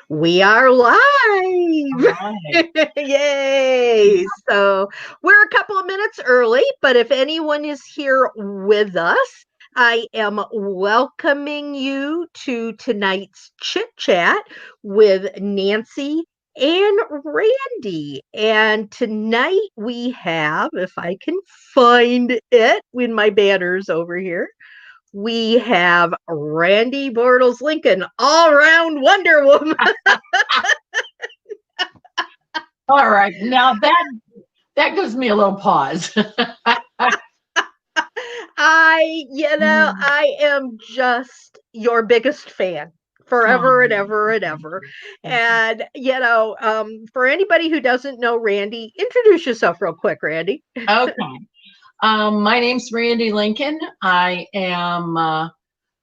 We are All live. right. Yay. So we're a couple of minutes early, but if anyone is here with us, I am welcoming you to tonight's chit chat with Nancy and Randy. And tonight we have, if I can find it with my banners over here, we have Randy Bortles Lincoln, all round Wonder Woman. All right. Now that gives me a little pause. I am just your biggest fan Oh, forever and ever and thank ever. you. Thank you. And, for anybody who doesn't know Randy, introduce yourself real quick, Randy. Okay. My name's Randi Lincoln. I am,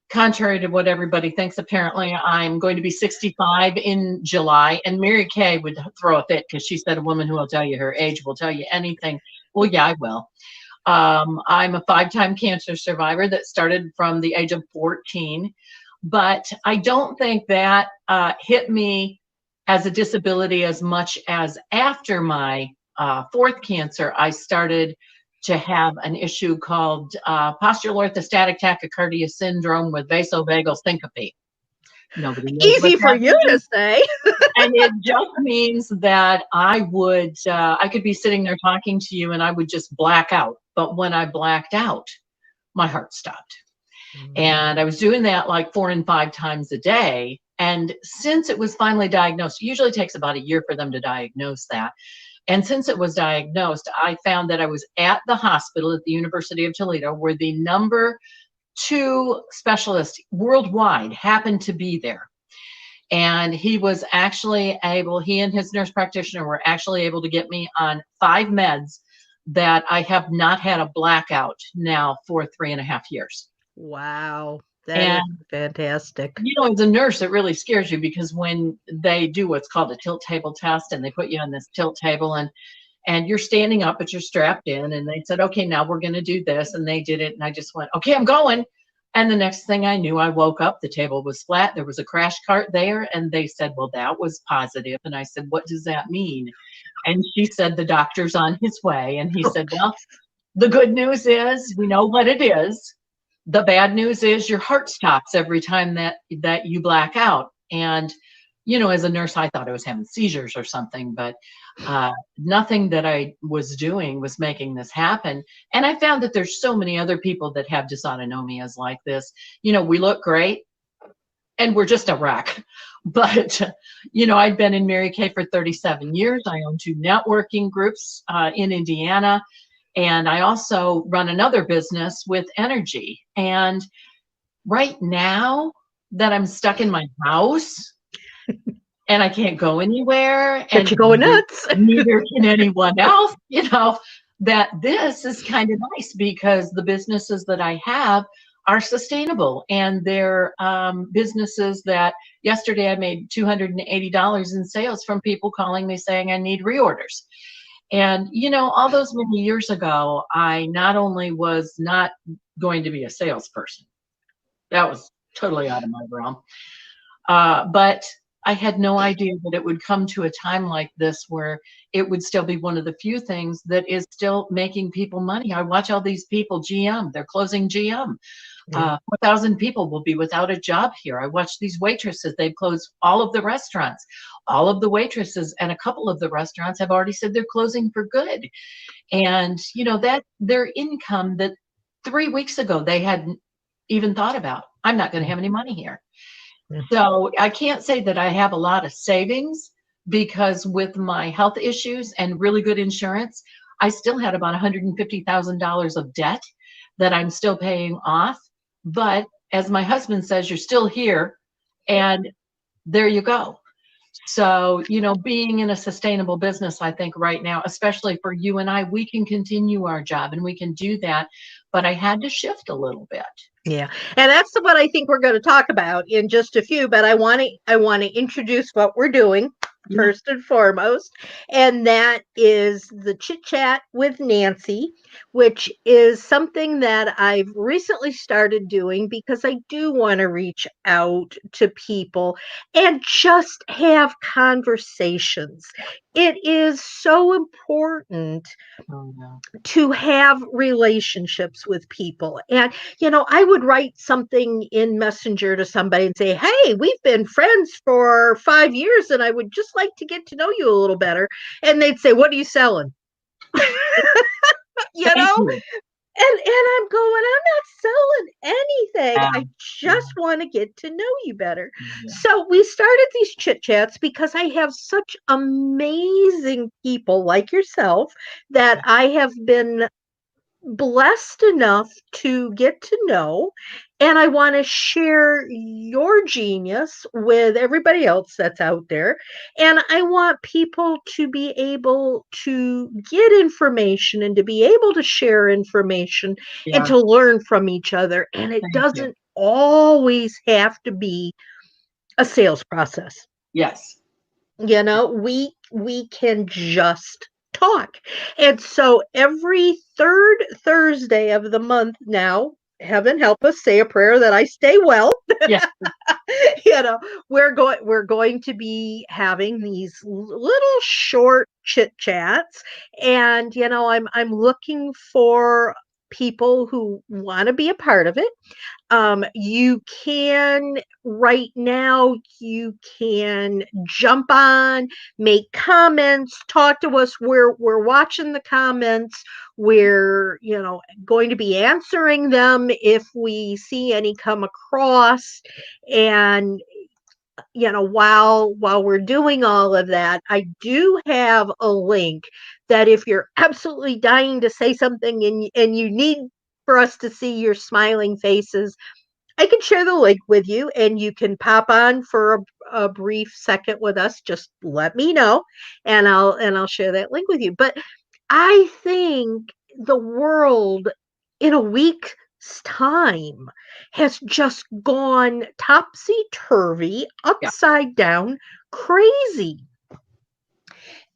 contrary to what everybody thinks, apparently, I'm going to be 65 in July. And Mary Kay would throw a fit because she said a woman who will tell you her age will tell you anything. Well, yeah, I will. I'm a 5-time cancer survivor that started from the age of 14, but I don't think that hit me as a disability as much as after my fourth cancer, I started to have an issue called postural orthostatic tachycardia syndrome with vasovagal syncope. Nobody knows what Easy for that you to means. say. And it just means that I could be sitting there talking to you and I would just black out. But when I blacked out, my heart stopped. And I was doing that like 4 and 5 times a day. And since it was finally diagnosed, it usually takes about a year for them to diagnose that. And since it was diagnosed, I found that I was at the hospital at the University of Toledo where the number 2 specialist worldwide happened to be there. And he and his nurse practitioner were actually able to get me on 5 meds that I have not had a blackout now for 3.5 years. Wow, that is And, fantastic. as a nurse, it really scares you because when they do what's called a tilt table test and they put you on this tilt table and you're standing up, but you're strapped in, and they said, okay, now we're going to do this. And they did it. And I just went, okay, I'm going. And the next thing I knew, I woke up, the table was flat. There was a crash cart there. And they said, well, that was positive. And I said, what does that mean? And she said, the doctor's on his way. And he said, well, the good news is we know what it is. The bad news is your heart stops every time that you black out. And as a nurse, I thought I was having seizures or something, but nothing that I was doing was making this happen. And I found that there's so many other people that have dysautonomias like this. We look great and we're just a wreck. But, I'd been in Mary Kay for 37 years. I own 2 networking groups in Indiana. And I also run another business with energy. And right now that I'm stuck in my house, and I can't go anywhere, But and you're going nuts. neither can anyone else, that this is kind of nice because the businesses that I have are sustainable and they're businesses that yesterday I made $280 in sales from people calling me saying I need reorders. And, all those many years ago, I not only was not going to be a salesperson, that was totally out of my realm. But I had no idea that it would come to a time like this where it would still be one of the few things that is still making people money. I watch all these people, GM, they're closing GM. 4,000 people will be without a job here. I watch these waitresses. They've closed all of the restaurants. All of the waitresses and a couple of the restaurants have already said they're closing for good. And, that their income that 3 weeks ago they hadn't even thought about. I'm not going to have any money here. So I can't say that I have a lot of savings because with my health issues and really good insurance, I still had about $150,000 of debt that I'm still paying off. But as my husband says, you're still here and there you go. So, being in a sustainable business, I think right now, especially for you and I, we can continue our job and we can do that. But I had to shift a little bit. Yeah. And that's what I think we're going to talk about in just a few, but I want to introduce what we're doing. Yeah. first and foremost. And that is the Chit Chat with Nancy, which is something that I've recently started doing because I do want to reach out to people and just have conversations. It is so important Oh, no. to have relationships with people. And, I would write something in Messenger to somebody and say, hey, we've been friends for 5 years and I would just like to get to know you a little better. And they'd say, what are you selling? you Thank know? you. And I'm going, I'm not selling anything. Yeah. I Yeah. just want to get to know you better. Yeah. So we started these chit chats because I have such amazing people like yourself that Yeah. I have been blessed enough to get to know, and I want to share your genius with everybody else that's out there. And I want people to be able to get information and to be able to share information and Yeah. to learn from each other. And it Thank you. doesn't always have to be a sales process. Yes. We can just talk. And so every third Thursday of the month now, heaven help us, say a prayer that I stay well. Yeah. you know, we're going to be having these little short chit chats, and I'm looking for people who want to be a part of it. You can right now, you can jump on, make comments, talk to us. We're watching the comments. We're, going to be answering them if we see any come across. And while we're doing all of that, I do have a link that if you're absolutely dying to say something and you need for us to see your smiling faces, I can share the link with you and you can pop on for a brief second with us. Just let me know and I'll share that link with you. But I think the world in a week's time has just gone topsy turvy, Yeah. upside down, crazy.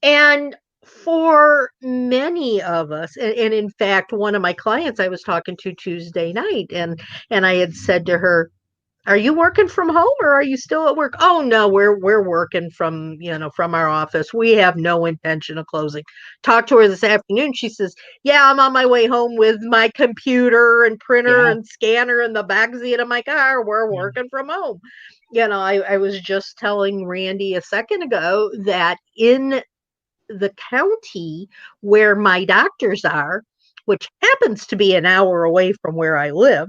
And for many of us, and in fact, one of my clients I was talking to Tuesday night, and I had said to her, are you working from home or are you still at work? Oh no, we're working from, from our office. We have no intention of closing. Talked to her this afternoon. She says, yeah, I'm on my way home with my computer and printer Yeah. and scanner in the backseat of my car. We're Yeah. working from home. I was just telling Randy a second ago that in the county where my doctors are, which happens to be an hour away from where I live,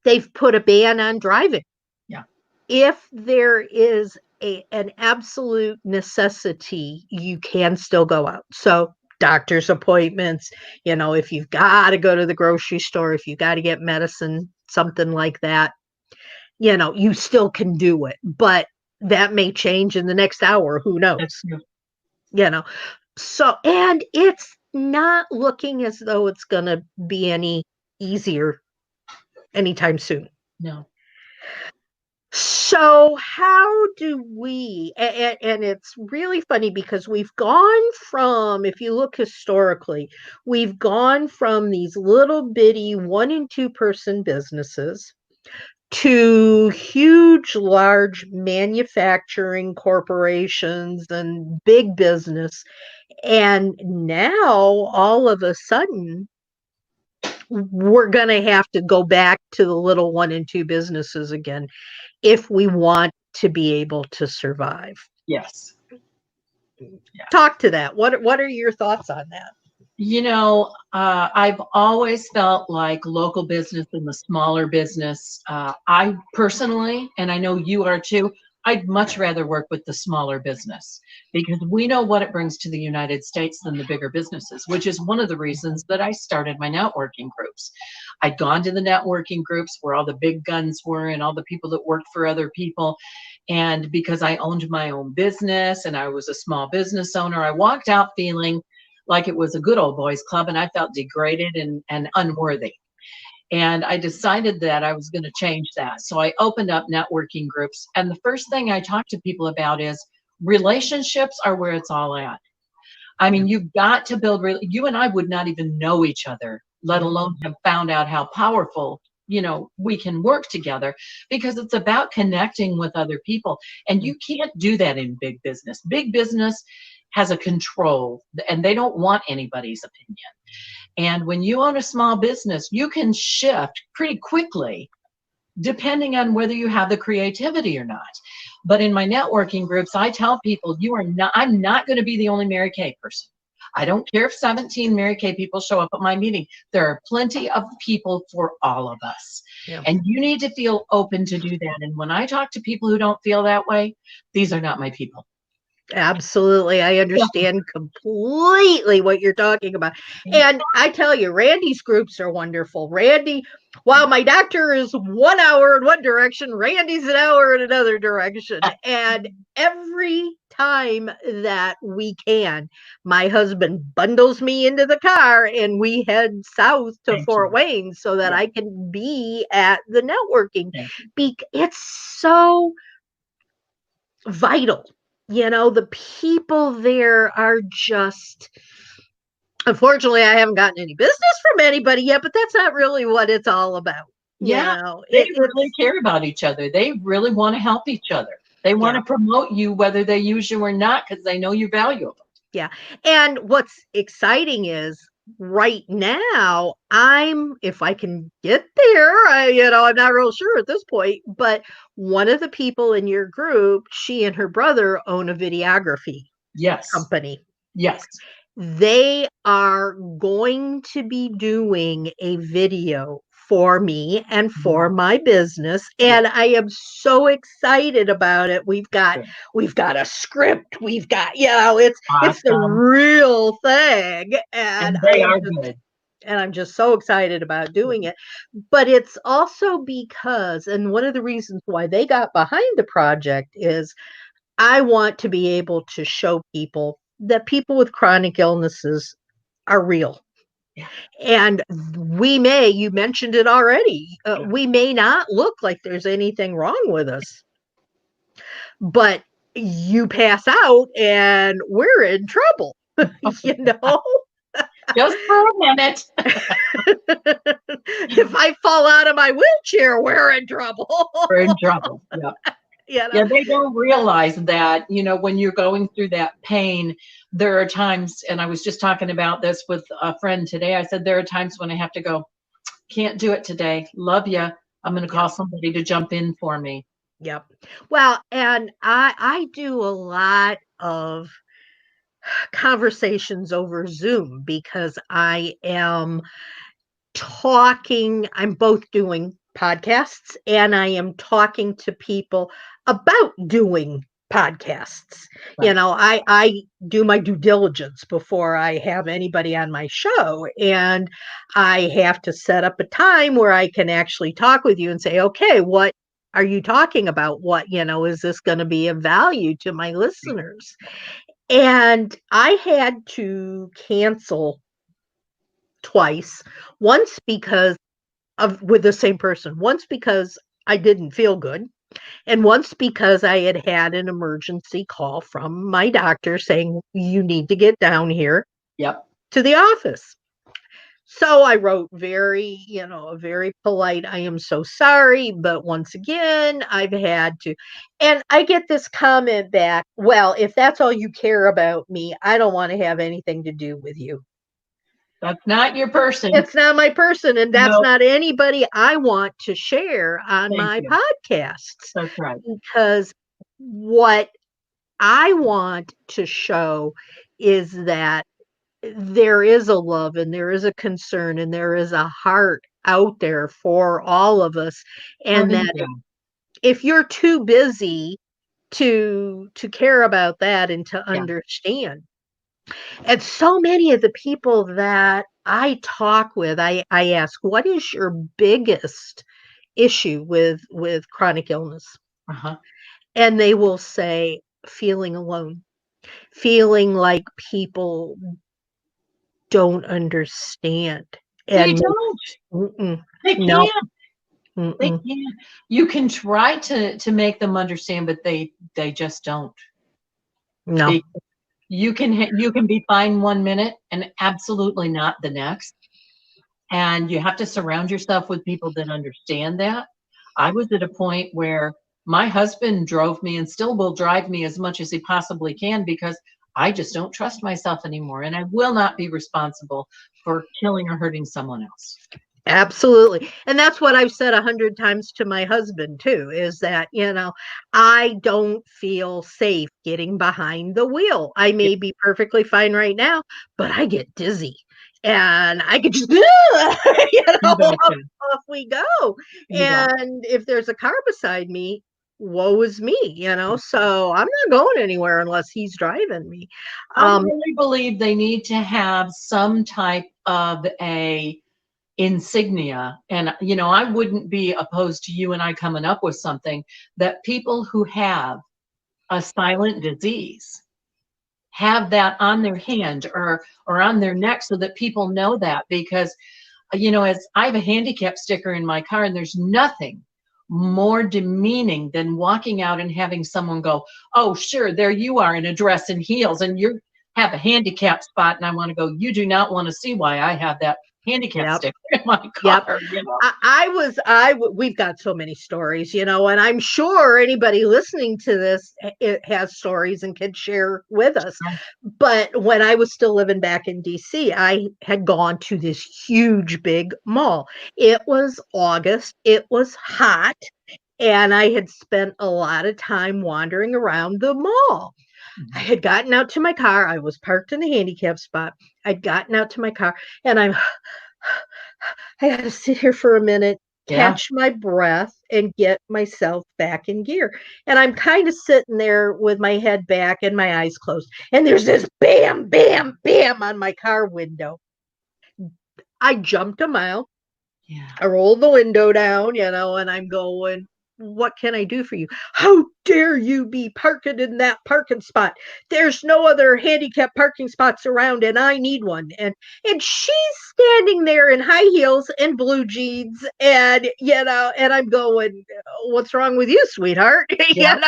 they've put a ban on driving. Yeah. If there is an absolute necessity, you can still go out. So, doctor's appointments, if you've got to go to the grocery store, if you've got to get medicine, something like that, you still can do it. But that may change in the next hour. Who That's knows? true. You know, so, and it's not looking as though it's going to be any easier anytime soon. No. So, how do we, and it's really funny because we've gone from, if you look historically, we've gone from these little bitty one and two person businesses to huge, large manufacturing corporations and big business. And now, all of a sudden, we're going to have to go back to the little one and two businesses again if we want to be able to survive. Yes. Yeah. Talk to that. What are your thoughts on that? I've always felt like local business and the smaller business, I personally, and I know you are too, I'd much rather work with the smaller business because we know what it brings to the United States than the bigger businesses, which is one of the reasons that I started my networking groups. I'd gone to the networking groups where all the big guns were and all the people that worked for other people. And because I owned my own business and I was a small business owner, I walked out feeling like it was a good old boys club and I felt degraded and unworthy. And I decided that I was going to change that. So I opened up networking groups. And the first thing I talk to people about is relationships are where it's all at. I Yeah. mean, you've got to build, you and I would not even know each other, let Mm. alone have found out how powerful, we can work together, because it's about connecting with other people. And Mm. you can't do that in big business. Big business has a control and they don't want anybody's opinion. And when you own a small business, you can shift pretty quickly depending on whether you have the creativity or not. But in my networking groups, I tell people, I'm not going to be the only Mary Kay person. I don't care if 17 Mary Kay people show up at my meeting. There are plenty of people for all of us. Yeah. And you need to feel open to do that. And when I talk to people who don't feel that way, these are not my people. Absolutely. I understand completely what you're talking about. And I tell you, Randy's groups are wonderful. Randy, while my doctor is 1 hour in one direction, Randy's an hour in another direction. And every time that we can, my husband bundles me into the car and we head south to Thank Fort you. Wayne so that Yeah. I can be at the networking. Thank you. It's so vital. The people there are just, unfortunately, I haven't gotten any business from anybody yet, but that's not really what it's all about. Yeah, they really It's, care about each other. They really want to help each other. They want yeah, to promote you whether they use you or not because they know you're valuable. yeah. And what's exciting is right now, if I can get there, I'm not real sure at this point, but one of the people in your group, she and her brother own a videography Yes, company. yes, They are going to be doing a video for me and for wow, my business, yeah, and I am so excited about it. We've got good, we've got a script. We've got, it's the awesome, real thing, and and they are good. I'm just so excited about doing it. But it's also because, and one of the reasons why they got behind the project is I want to be able to show people that people with chronic illnesses are real. Yeah, And you mentioned it already, yeah, we may not look like there's anything wrong with us, but you pass out and we're in trouble, you know? just for a minute. If I fall out of my wheelchair, we're in trouble. We're in trouble. Yeah. you know? Yeah, they don't realize that, when you're going through that pain, there are times, and I was just talking about this with a friend today. I said, there are times when I have to go, can't do it today. Love you. I'm going to Yep. call somebody to jump in for me. Yep. Well, and I do a lot of conversations over Zoom because I'm both doing podcasts and I am talking to people about doing podcasts. Right. I do my due diligence before I have anybody on my show, and I have to set up a time where I can actually talk with you and say, okay, what are you talking about? Is this going to be of value to my listeners? And I had to cancel twice. Once because of with the same person. Once because I didn't feel good, and once because I had had an emergency call from my doctor saying you need to get down here Yep. to the office. So I wrote a very polite, I am so sorry, but once again, I've had to. And I get this comment back, well, if that's all you care about me, I don't want to have anything to do with you. That's not your person. It's not my person, and that's No, not anybody I want to share on thank my you. podcasts, That's right. because what I want to show is that there is a love and there is a concern and there is a heart out there for all of us, and Honey, that yeah. if you're too busy to care about that and to Yeah. understand. And so many of the people that I talk with, I ask, what is your biggest issue with chronic illness? Uh-huh. And they will say feeling alone, feeling like people don't understand. They And don't. mm-mm, They no, can't. They mm-mm, can't. You can try to make them understand, but they just don't. No. You can be fine 1 minute and absolutely not the next. And you have to surround yourself with people that understand that. I was at a point where my husband drove me and still will drive me as much as he possibly can because I just don't trust myself anymore. And I will not be responsible for killing or hurting someone else. Absolutely. And that's what I've said 100 times to my husband too, is that, I don't feel safe getting behind the wheel. I Yeah, may be perfectly fine right now, but I get dizzy and I could just, you betcha. off we go. You bet. And if there's a car beside me, woe is me, so I'm not going anywhere unless he's driving me. I Um, really believe they need to have some type of a insignia. And, I wouldn't be opposed to you and I coming up with something that people who have a silent disease have that on their hand or on their neck so that people know that because as I have a handicap sticker in my car and there's nothing more demeaning than walking out and having someone go, oh sure, there you are in a dress and heels and you have a handicap spot, and I want to go, you do not want to see why I have that handicap yep. sticker in my Yep. car. We've got so many stories, and I'm sure anybody listening to this it has stories and can share with us. But when I was still living back in DC, I had gone to this huge big mall. It was August, it was hot, and I had spent a lot of time wandering around the mall. I had gotten out to my car. I was parked in the handicap spot. I'd gotten out to my car and I had to sit here for a minute, Yeah. catch my breath, and get myself back in gear. And I'm kind of sitting there with my head back and my eyes closed. And there's this bam, bam, bam on my car window. I jumped a mile. Yeah. I rolled the window down, and I'm going, what can I do for you? How dare you be parking in that parking spot? There's no other handicap parking spots around and I need one. And she's standing there in high heels and blue jeans and I'm going, what's wrong with you, sweetheart? Yeah.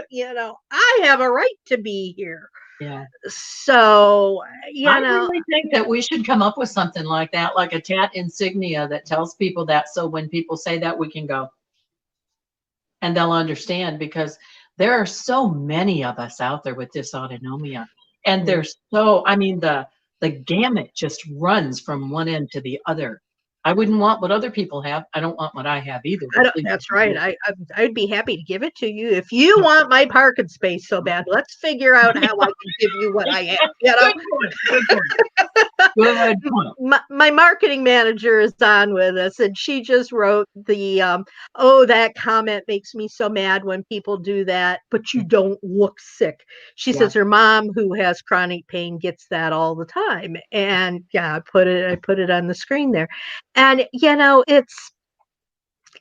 Yeah. I have a right to be here. Yeah. So, I really think that we should come up with something like that, like a tat insignia that tells people that. So when people say that, we can go and they'll understand because there are so many of us out there with dysautonomia. And yeah. there's so, I mean, the gamut just runs from one end to the other. I wouldn't want what other people have. I don't want what I have either, but please. That's right. I'd be happy to give it to you if you want my parking space so bad. Let's figure out how I can give you what I have. Good point. Good point. Good point. My marketing manager is on with us, and she just wrote oh, that comment makes me so mad when people do that, but you don't look sick. She Yeah. says her mom, who has chronic pain, gets that all the time, and yeah, I put it on the screen there, and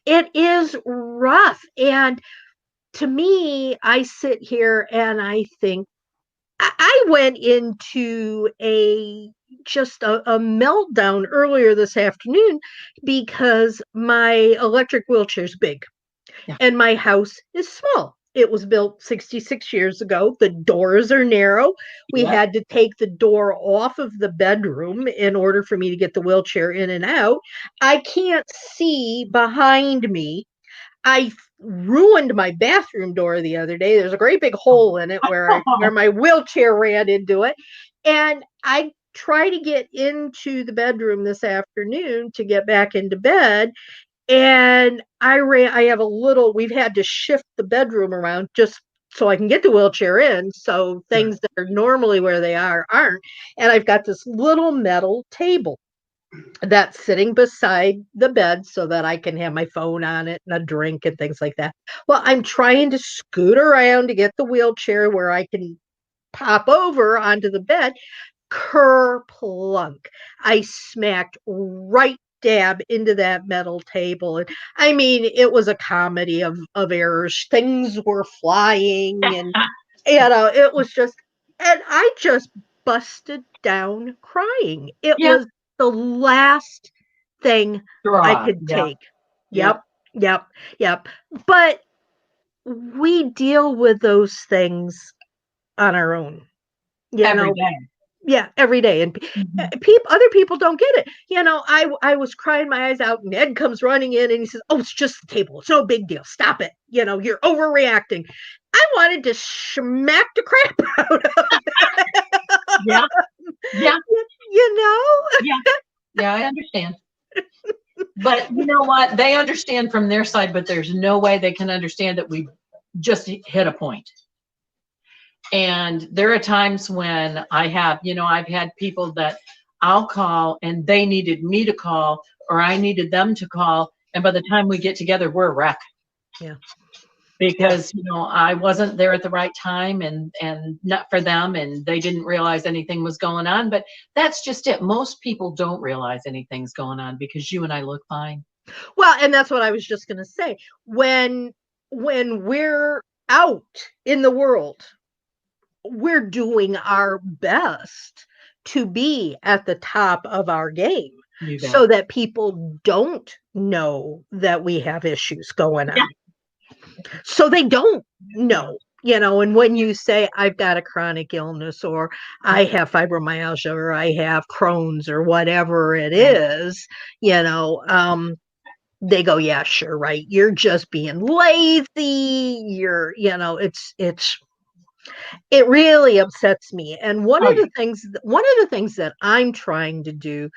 it is rough. And to me, I sit here and I think I went into a meltdown earlier this afternoon because my electric wheelchair is big Yeah. and my house is small. It was built 66 years ago. The doors are narrow. We Yeah. had to take the door off of the bedroom in order for me to get the wheelchair in and out. I can't see behind me. I ruined my bathroom door the other day. There's a great big hole in it where my wheelchair ran into it. And I try to get into the bedroom this afternoon to get back into bed. And I have we've had to shift the bedroom around just so I can get the wheelchair in. So Sure. things that are normally where they aren't. And I've got this little metal table that's sitting beside the bed so that I can have my phone on it and a drink and things like that. Well, I'm trying to scoot around to get the wheelchair where I can pop over onto the bed. Kerplunk. I smacked right dab into that metal table. And I mean, it was a comedy of errors. Things were flying and it was just, and I just busted down crying. It Yeah. was the last thing I Draw. could Yeah. take. Yep. Yep, yep, yep. But we deal with those things on our own. You Every know, day. yeah, every day. And Mhm. other people don't get it. I was crying my eyes out, and Ed comes running in and he says, "Oh, it's just the table. It's no big deal. Stop it. You're overreacting." I wanted to smack the crap out of Yeah, yeah, you know? yeah, yeah, I understand. But you know what? They understand from their side, but there's no way they can understand that we just hit a point. And there are times when I've had people that I'll call and they needed me to call or I needed them to call. And by the time we get together, we're a wreck Yeah. Yeah. because, I wasn't there at the right time and not for them. And they didn't realize anything was going on. But that's just it. Most people don't realize anything's going on because you and I look fine. Well, and that's what I was just going to say. When we're out in the world, we're doing our best to be at the top of our game You bet. so that people don't know that we have issues going Yeah. on. So they don't Yeah. know. And when you say, "I've got a chronic illness," or "I have fibromyalgia," or "I have Crohn's," or whatever it Right. is, they go, "Yeah, sure, right. You're just being lazy. It really upsets me." And one Oh, of yeah. the things that I'm trying to do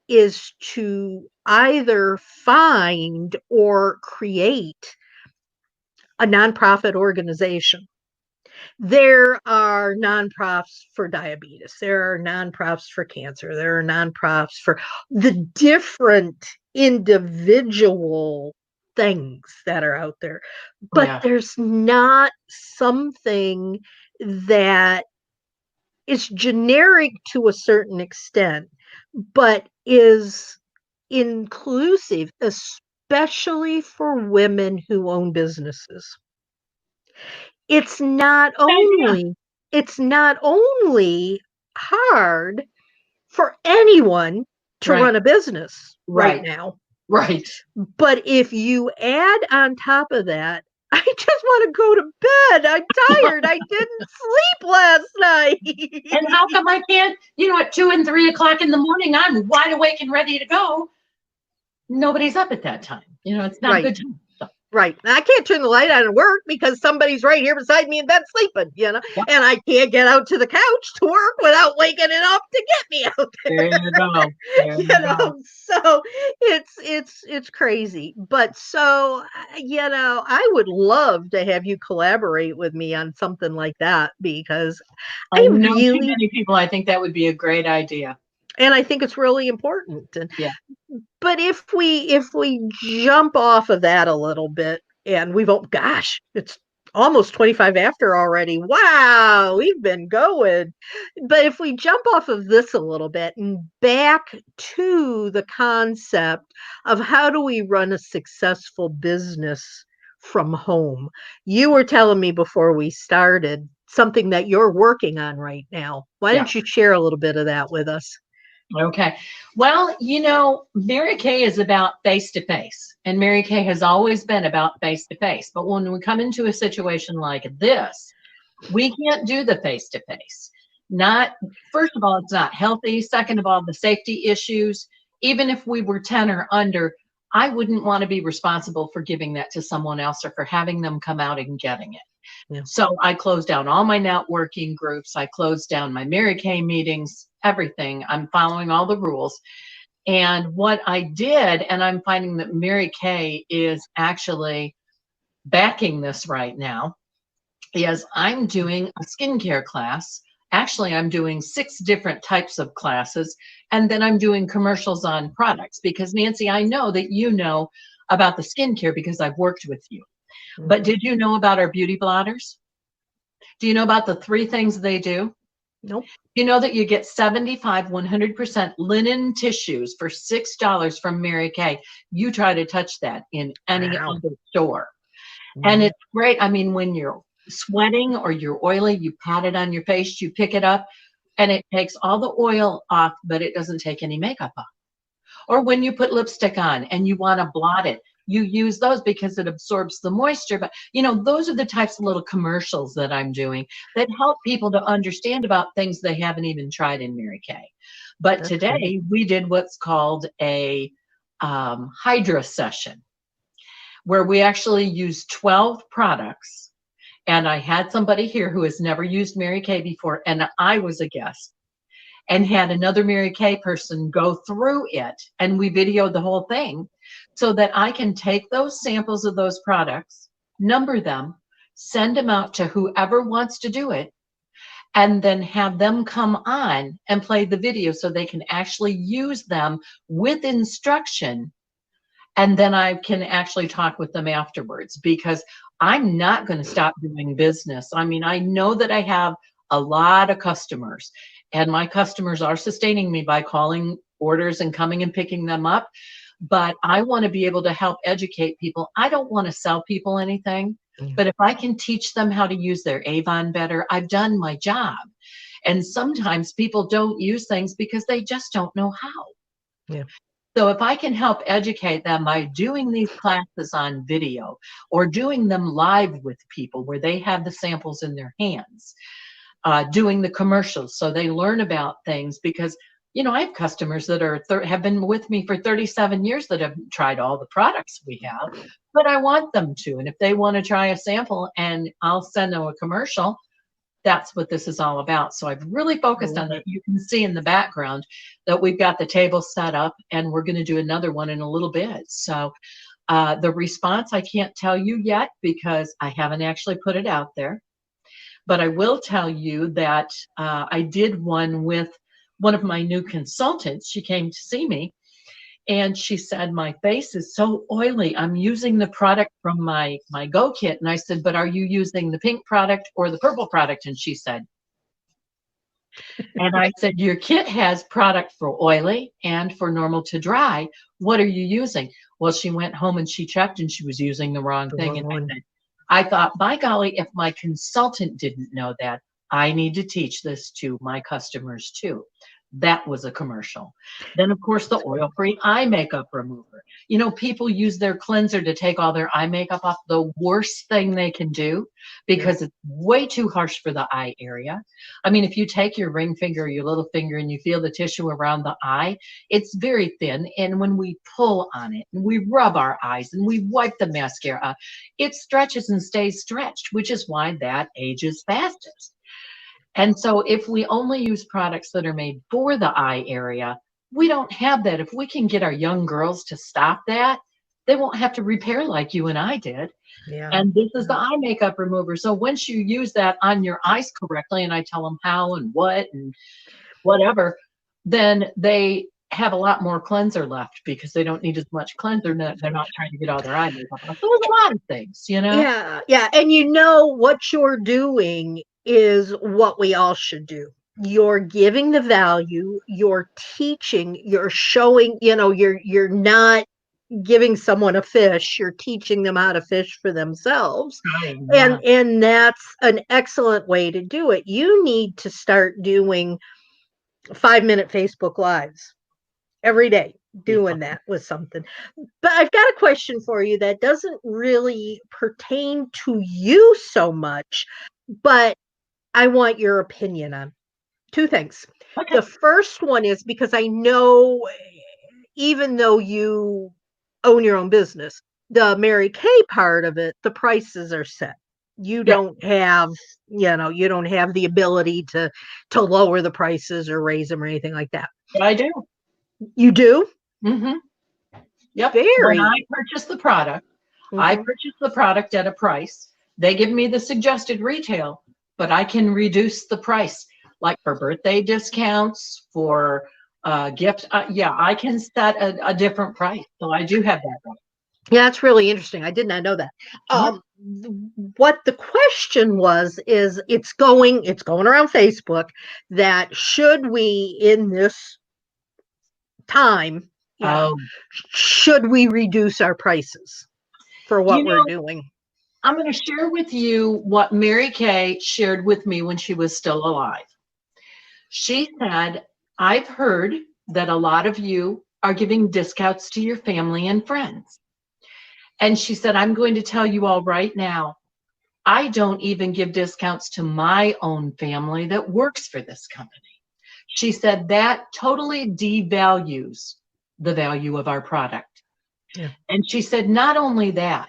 is to either find or create a nonprofit organization. There are nonprofits for diabetes. There are nonprofits for cancer. There are nonprofits for the different individual things that are out there. But Yeah. there's not something that is generic to a certain extent, but is inclusive, especially for women who own businesses. It's not Idea. only it's not only hard for anyone to Right. run a business right Right. now, Right. but if you add on top of that, "I just want to go to bed. I'm tired. I didn't sleep last And how night." come I can't, at 2 and 3 o'clock in the morning, I'm wide awake and ready to go. Nobody's up at that time. It's not a Right. good time. So, Right. I can't turn the light on at work because somebody's right here beside me in bed sleeping. yeah, And I can't get out to the couch to work without waking it up to get me out there you go. There you you go. know so it's crazy, but so I would love to have you collaborate with me on something like that, because I I know too really many people. I think that would be a great idea. and I think it's really important. Yeah. But if we jump off of that a little bit, and we've gosh, it's almost 25 after already. Wow, we've been going. But if we jump off of this a little bit and back to the concept of how do we run a successful business from home. You were telling me before we started something that you're working on right now. Why Yeah. don't you share a little bit of that with us? Okay. Well, Mary Kay is about face to face, and Mary Kay has always been about face to face. But when we come into a situation like this, we can't do the face to face. Not, first of all, it's not healthy. Second of all, the safety issues. Even if we were 10 or under, I wouldn't want to be responsible for giving that to someone else or for having them come out and getting it. Yeah. So I closed down all my networking groups. I closed down my Mary Kay meetings, everything. I'm following all the rules. And what I did, and I'm finding that Mary Kay is actually backing this right now, is I'm doing a skincare class. Actually, I'm doing 6 different types of classes, and then I'm doing commercials on products because Nancy, I know that you know about the skincare because I've worked with you. But Mhm. did you know about our beauty blotters? Do you know about the 3 things they do? Nope. You know that you get 75, 100% linen tissues for $6 from Mary Kay. You try to touch that in any Wow. other store. And Mhm. it's great. I mean, when you're sweating or you're oily, you pat it on your face, you pick it up, and it takes all the oil off, but it doesn't take any makeup off. Or when you put lipstick on and you want to blot it, you use those because it absorbs the moisture. But, those are the types of little commercials that I'm doing that help people to understand about things they haven't even tried in Mary Kay. But That's great. today we did what's called a Hydra session, where we actually used 12 products. And I had somebody here who has never used Mary Kay before, and I was a guest, and had another Mary Kay person go through it. And we videoed the whole thing so that I can take those samples of those products, number them, send them out to whoever wants to do it, and then have them come on and play the video so they can actually use them with instruction. And then I can actually talk with them afterwards, because I'm not going to stop doing business. I mean, I know that I have a lot of customers, and my customers are sustaining me by calling orders and coming and picking them up. But I want to be able to help educate people. I don't want to sell people anything, but if I can teach them how to use their Avon better, I've done my job. And sometimes people don't use things because they just don't know how. Yeah. So if I can help educate them by doing these classes on video, or doing them live with people where they have the samples in their hands, doing the commercials so they learn about things, because I have customers that have been with me for 37 years that have tried all the products we have, but I want them to. And if they want to try a sample and I'll send them a commercial, that's what this is all about. So I've really focused on that. You can see in the background that we've got the table set up, and we're going to do another one in a little bit. So the response I can't tell you yet because I haven't actually put it out there. But I will tell you that I did one with one of my new consultants. She came to see me, and she said, my face is so oily. I'm using the product from my Go Kit. And I said, but are you using the pink product or the purple product? And she said, and I said, your kit has product for oily and for normal to dry. What are you using? Well, she went home and she checked, and she was using the wrong thing. And I thought, by golly, if my consultant didn't know that, I need to teach this to my customers too. That was a commercial. Then, of course, the oil-free eye makeup remover. People use their cleanser to take all their eye makeup off. The worst thing they can do, because it's way too harsh for the eye area. I mean, if you take your ring finger or your little finger and you feel the tissue around the eye, it's very thin. And when we pull on it and we rub our eyes and we wipe the mascara, it stretches and stays stretched, which is why that ages fastest. And so if we only use products that are made for the eye area, we don't have that. If we can get our young girls to stop that, they won't have to repair like you and I did. Yeah. And this is the eye makeup remover. So once you use that on your eyes correctly, and I tell them how and what and whatever, then they have a lot more cleanser left, because they don't need as much cleanser. They're not trying to get all their eye makeup off. So there's a lot of things, Yeah. Yeah. And what you're doing is what we all should do. You're giving the value, you're teaching, you're showing, you're not giving someone a fish, you're teaching them how to fish for themselves. And that's an excellent way to do it. You need to start doing 5-minute Facebook lives every day, doing that with something. But I've got a question for you that doesn't really pertain to you so much, but I want your opinion on 2 things. Okay. The first one is, because I know, even though you own your own business, the Mary Kay part of it, the prices are set. You don't have, you don't have the ability to lower the prices or raise them or anything like that. I do. You do? Mm-hmm. Yep. Very. When I purchase the product, I purchase the product at a price. They give me the suggested retail, but I can reduce the price, like for birthday discounts, for gift. I can set a different price. So I do have that right. Yeah, that's really interesting. I did not know that. What the question was is, it's going around Facebook that should we, in this time, should we reduce our prices for what we're doing? I'm going to share with you what Mary Kay shared with me when she was still alive. She said, I've heard that a lot of you are giving discounts to your family and friends. And she said, I'm going to tell you all right now, I don't even give discounts to my own family that works for this company. She said that totally devalues the value of our product. Yeah. And she said, not only that,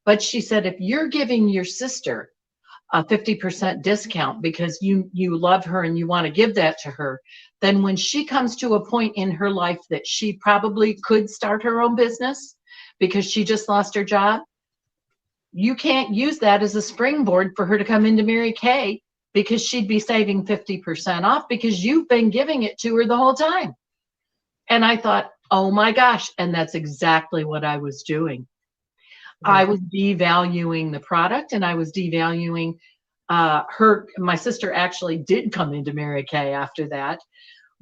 but she said, if you're giving your sister a 50% discount because you love her and you want to give that to her, then when she comes to a point in her life that she probably could start her own business because she just lost her job, you can't use that as a springboard for her to come into Mary Kay because she'd be saving 50% off because you've been giving it to her the whole time. And I thought, oh my gosh. And that's exactly what I was doing. I was devaluing the product and I was devaluing her. My sister actually did come into Mary Kay after that.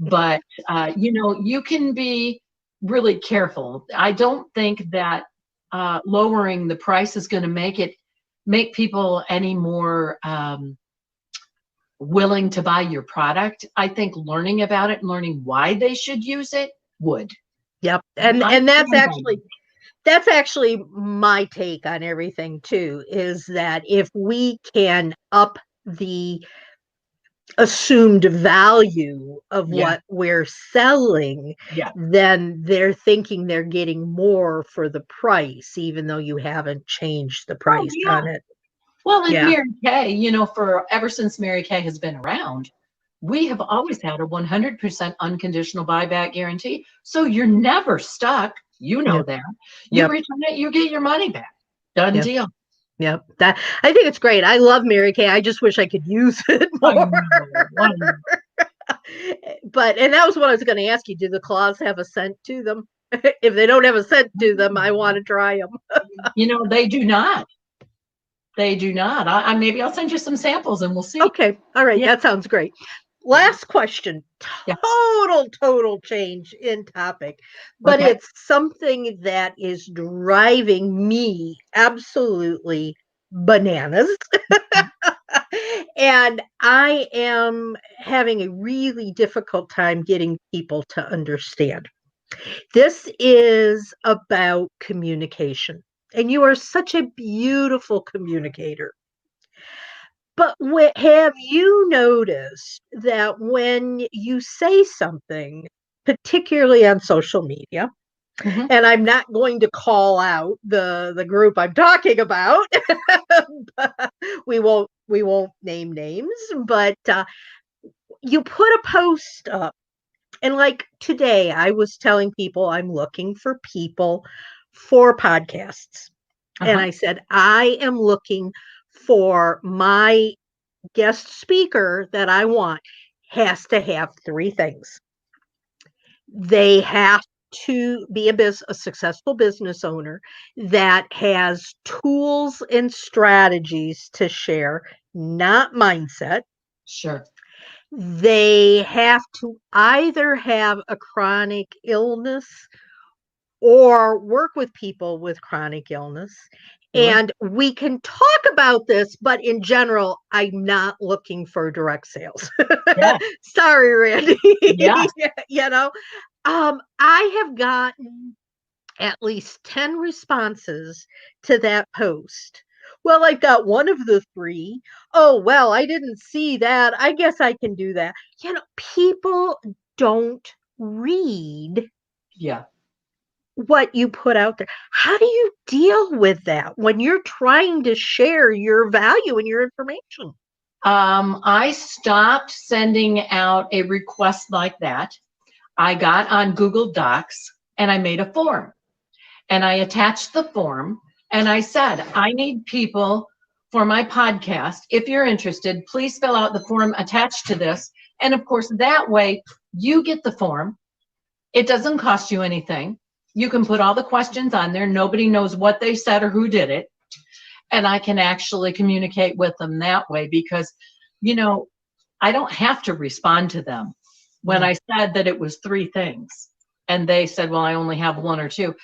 But, you can be really careful. I don't think that lowering the price is going to make people any more willing to buy your product. I think learning about it and learning why they should use it would. Yep. And that's actually my take on everything too, is that if we can up the assumed value of what we're selling, then they're thinking they're getting more for the price, even though you haven't changed the price on it. Well, in Mary Kay, for ever since Mary Kay has been around, we have always had a 100% unconditional buyback guarantee. So you're never stuck. That. You return it, you get your money back. Done deal. Yep. I think it's great. I love Mary Kay. I just wish I could use it more. And that was what I was going to ask you. Do the claws have a scent to them? If they don't have a scent to them, I want to try them. They do not. They do not. Maybe I'll send you some samples and we'll see. Okay. All right. That sounds great. Last question. Total change in topic, but it's something that is driving me absolutely bananas. And I am having a really difficult time getting people to understand. This is about communication, and you are such a beautiful communicator. But have you noticed that when you say something, particularly on social media, and I'm not going to call out the group I'm talking about, we won't name names, but you put a post up, and like today, I was telling people I'm looking for people for podcasts, and I said I am looking for my guest speaker that I want has to have 3 things. They have to be a successful business owner that has tools and strategies to share, not mindset. Sure. They have to either have a chronic illness or work with people with chronic illness. And we can talk about this, but in general, I'm not looking for direct sales. Sorry, Randy. I have gotten at least 10 responses to that post. Well, I've got one of the 3. Oh, well, I didn't see that. I guess I can do that. People don't read what you put out there. How do you deal with that when you're trying to share your value and your information? I stopped sending out a request like that. I got on Google Docs and I made a form and I attached the form and I said, I need people for my podcast. If you're interested, please fill out the form attached to this. And of course, that way you get the form. It doesn't cost you anything. You can put all the questions on there. Nobody knows what they said or who did it. And I can actually communicate with them that way because, I don't have to respond to them. When I said that it was 3 things and they said, well, I only have 1 or 2,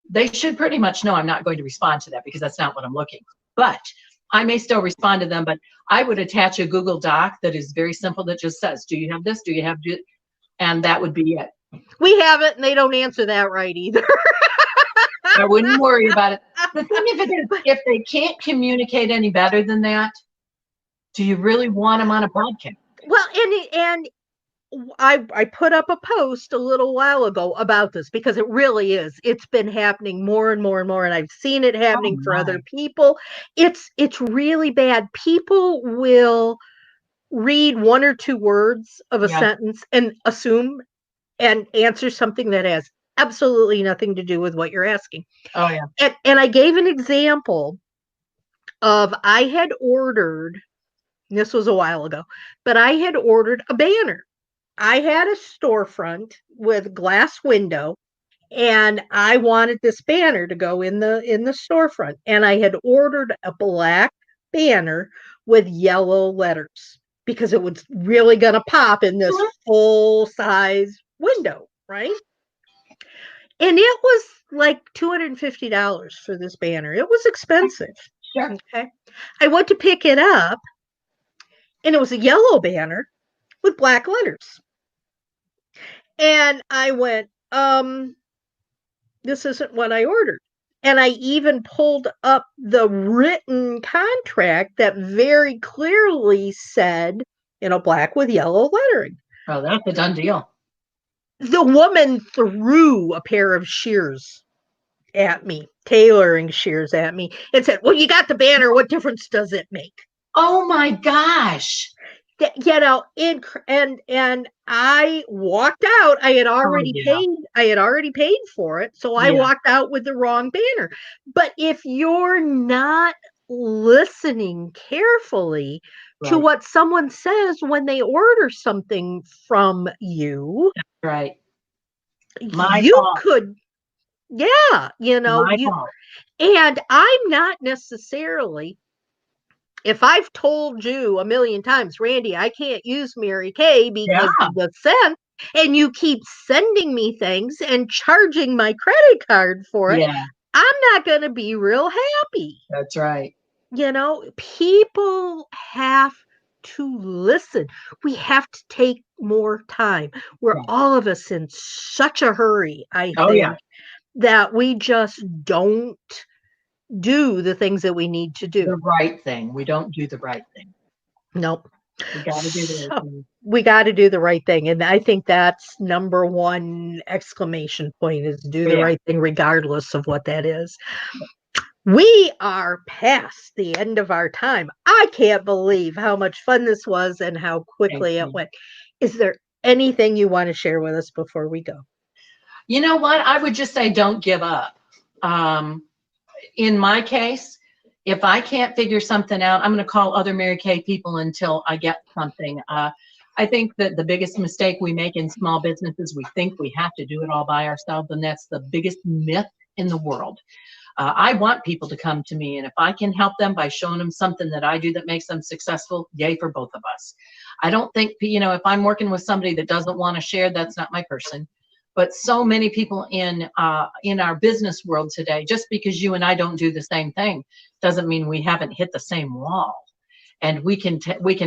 they should pretty much know I'm not going to respond to that because that's not what I'm looking for. But I may still respond to them, but I would attach a Google Doc that is very simple that just says, do you have this? Do you have this? And that would be it. We have it, and they don't answer that right either. I wouldn't worry about it. The thing of it is, if they can't communicate any better than that, do you really want them on a podcast? Well, and I put up a post a little while ago about this because it really is. It's been happening more and more and more, and I've seen it Oh happening for other my. people. It's really bad. People will read one or two words of a Yeah. sentence and assume and answer something that has absolutely nothing to do with what you're asking. Oh yeah. And I gave an example of I had ordered, this was a while ago, but I had ordered a banner. I had a storefront with glass window and I wanted this banner to go in the storefront and I had ordered a black banner with yellow letters because it was really going to pop in this Mhm. full size window, right? And it was like $250 for this banner. It was expensive. Sure. Okay. I went to pick it up and it was a yellow banner with black letters. And I went, this isn't what I ordered. And I even pulled up the written contract that very clearly said, black with yellow lettering. Oh, that's a done deal. The woman threw a pair of shears at me, tailoring shears at me, and said, well, you got the banner. What difference does it make? Oh my gosh. And I walked out. I had Oh already yeah. paid. I had already paid for it, so I Yeah. walked out with the wrong banner. But if you're not listening carefully to Right. what someone says when they order something from you, Right. My you fault. could, yeah, My you. fault. And I'm not necessarily, if I've told you a million times, Randy, I can't use Mary Kay Yeah. because of the scent, and you keep sending me things and charging my credit card for it, Yeah. I'm not going to be real happy. That's right. People have to listen. We have to take more time. We're Yeah. all of us in such a hurry, I Oh yeah. think, that we just don't do the things that we need to do. The right thing. We don't do the right thing. Nope. We got to do the right So thing. we got to do the right thing. And I think that's number one exclamation point is do the Yeah. right thing, regardless of what that is. We are past the end of our time. I can't believe how much fun this was and how Thank quickly it you. went. Is there anything you want to share with us before we go? You know what? I would just say don't give up. Um, in my case, if I can't figure something out, I'm going to call other Mary Kay people until I get something. I think that the biggest mistake we make in small businesses, we think we have to do it all by ourselves, and that's the biggest myth in the world. I want people to come to me, and if I can help them by showing them something that I do that makes them successful, yay for both of us. I don't think, if I'm working with somebody that doesn't want to share, that's not my person. But so many people in our business world today, just because you and I don't do the same thing, doesn't mean we haven't hit the same wall. And we can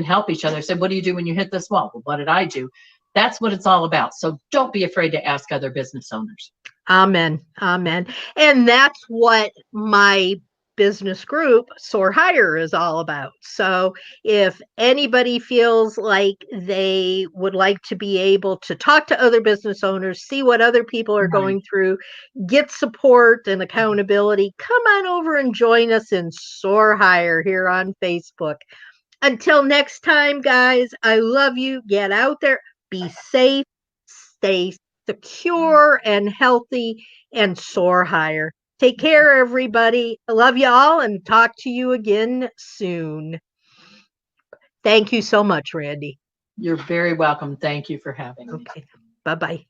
help each other. Say, what do you do when you hit this wall? Well, what did I do? That's what it's all about. So don't be afraid to ask other business owners. Amen. Amen. And that's what my business group, Soar Hire, is all about. So if anybody feels like they would like to be able to talk to other business owners, see what other people are Right. going through, get support and accountability, come on over and join us in Soar Hire here on Facebook. Until next time, guys, I love you. Get out there, be safe, stay secure and healthy, and soar higher. Take care, everybody. I love you all and talk to you again soon. Thank you so much, Randy. You're very welcome. Thank you for having me. Okay. Bye bye.